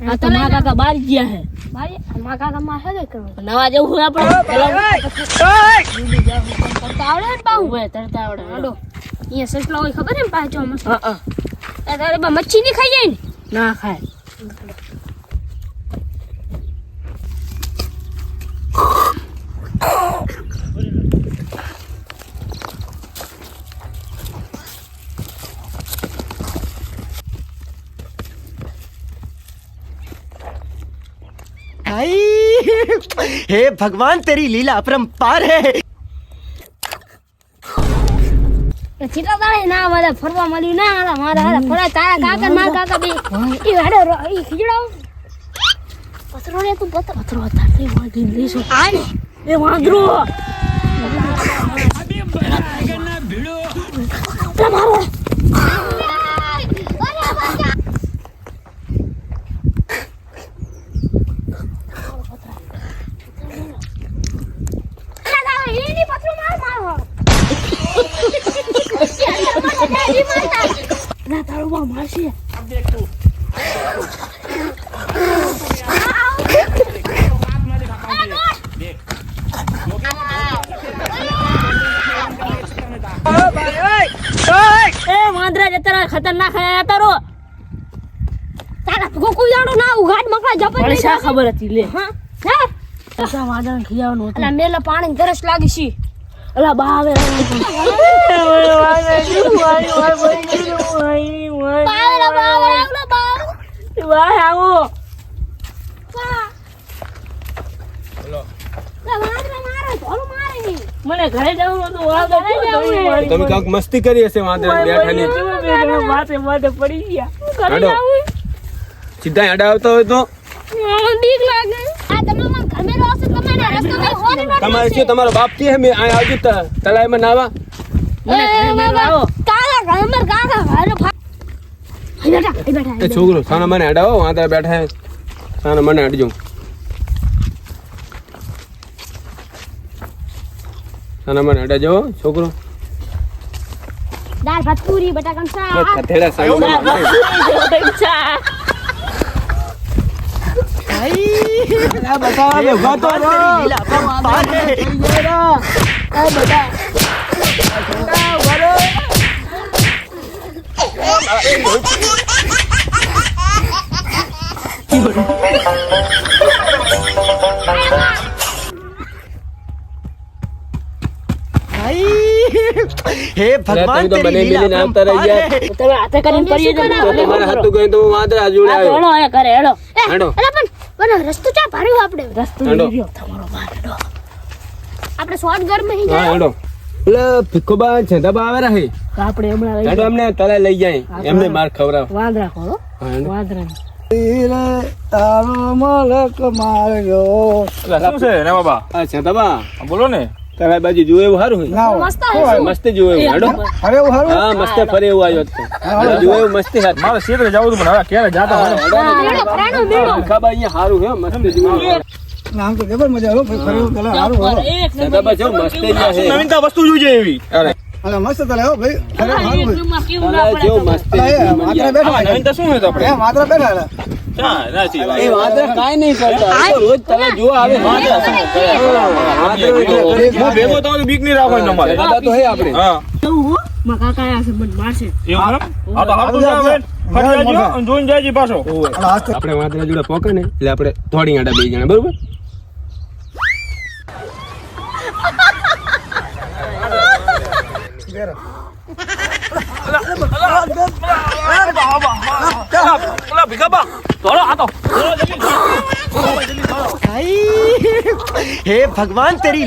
આ તો મારા કાકા બહાર ગયા હે. મારા કાકા માં હે કરો નવા જેવું હોય આપણે તરતા આવડે ને બાહુ ઉભે તરતા આવડે. હાલો અહીંયા સસલા હોય ખબર હે ને પાછો મસ્ત હા તારે બા મચ્છી ની ખાઈ જાય ને ના ખાય. हे भगवान तेरी लीला अपरंपार है. ચીટા તારે ના મારે ફરવા મળ્યું ના હાલા મારે હાલા ફરા તારા કાકા મારા કાકા બે ઈ હાડો ઈ ખીજડાવ પથરો રે તું પથરો તારે વાગી લેસો આય એ વાંદરો મારો ના તારો બા મારશે. એ વાંદરા જતરા ખતરનાક હે તારો. તારા ગોકુ જાણો ના ઉઘાડ મકડા જપત મને શા ખબર હતી લે. હા હા કસા વાંદરાને ખીજાવાનું હતું. અલા મેલા પાણી તરસ લાગી છે અલા બા આવે પાવરા પાવરા બાવ વાહ આવો. મને ઘરે જવું હતું. તમે કાંક મસ્તી કરી હશે વાંદરા બેઠાની. માથે માથે પડી ગયા. હાડો સીધા આડા આવતા હોય તો બીક લાગે આ તમે મને ઘરમે રહો છો તમે રસ્તો કઈ હોરી ન તમારે શું તમારો બાપ કે મે આ આવજો તળાઈમાં નાવા. મને ઘરે મેળવા આવો. કાકા ઘરમે કાકા હાલો એ છોકરો સાના મને અડાવો વાંદરા બેઠા હે સાના મને અડજો. સાના મને અડાજો છોકરો. દાળ ભાત પૂરી બટાકા શાક થેડા સાના हे भगवान तेरी लीला अपरंपार है. हे भगवान तेरी लीला अपरंपार है. તમે હાથે કરીને પડીએ જ તો તમારે હાથું ગઈ તો હું વાંદરા જોડાયો. હેડો એ કરે હેડો. હેડો અરે પણ રસ્તો ચા ભર્યો આપણે રસ્તો હેડો. રહ્યો તમારો બા હેડો. આપણે શોર્ટ ઘર માં હા હેડો. એટલે ભીખોબા છેદાબા આવે રહે આપણે હમણાં લઈ હેડો અમને તળાઈ લઈ જાય એમને માર ખવડાવ. વાંદરા ખોલો હા, હેડો. વાંદરા તારો મલક માર્યો. શું છે ને બાબા? આ છેદાબા બોલો ને. તળાઈ બાજુ જોવે એવું સારું હોય. મસ્ત મસ્ત જોવે એવું હેડો. હા મસ્ત ફરે એવું આવ્યો હતો. જોવે એવું મસ્તી હાથ. મારે ક્ષેત્રે જવું હતું પણ હવે ક્યારે જાતો હોય? મેળો પ્રાણો મેળો ભીખાબા અહીંયા સારું છે મસ્ત જોવે. નામ તો જબર મજા આવ્યો ભાઈ ફરી પેલા હારું હારું એક છેદાબા જો મસ્ત અહીંયા છે. નવીનતા વસ્તુ જોઈએ એવી. અરે અલા મસ્ત તલે હો ભાઈ ફરી હારું ભાઈ નંબરમાં કેવું ના અલા, પડે જો તમને. મસ્ત અલા, એ માત્ર બેઠા આમાં નવીનતા શું હોય તો આપણે? એ માત્ર બેઠા અલા. ચા, નથી. એ વાંદરા કાંઈ નહીં કરતા. એ તો રોજ તળાઈ જોવા આવે. વાંદરા હું ભેગો તો બીક નહીં રાખવાની તમારે. છેદાબા તો હે આપણે. હા. જવું હો. મારા કાકા આયા છે મને મારશે. એવું એમ? આ તો હારું છે હવે. ફરી જાજો અને જોઈને જાજી પાછો. અલા આજ તો આપણે વાંદરા જોડે પોકે ને એટલે આપણે થોડી આડા બે જણા બરોબર. ઓલા ભીખાબા, દોડો આ તો. हे भगवान तेरी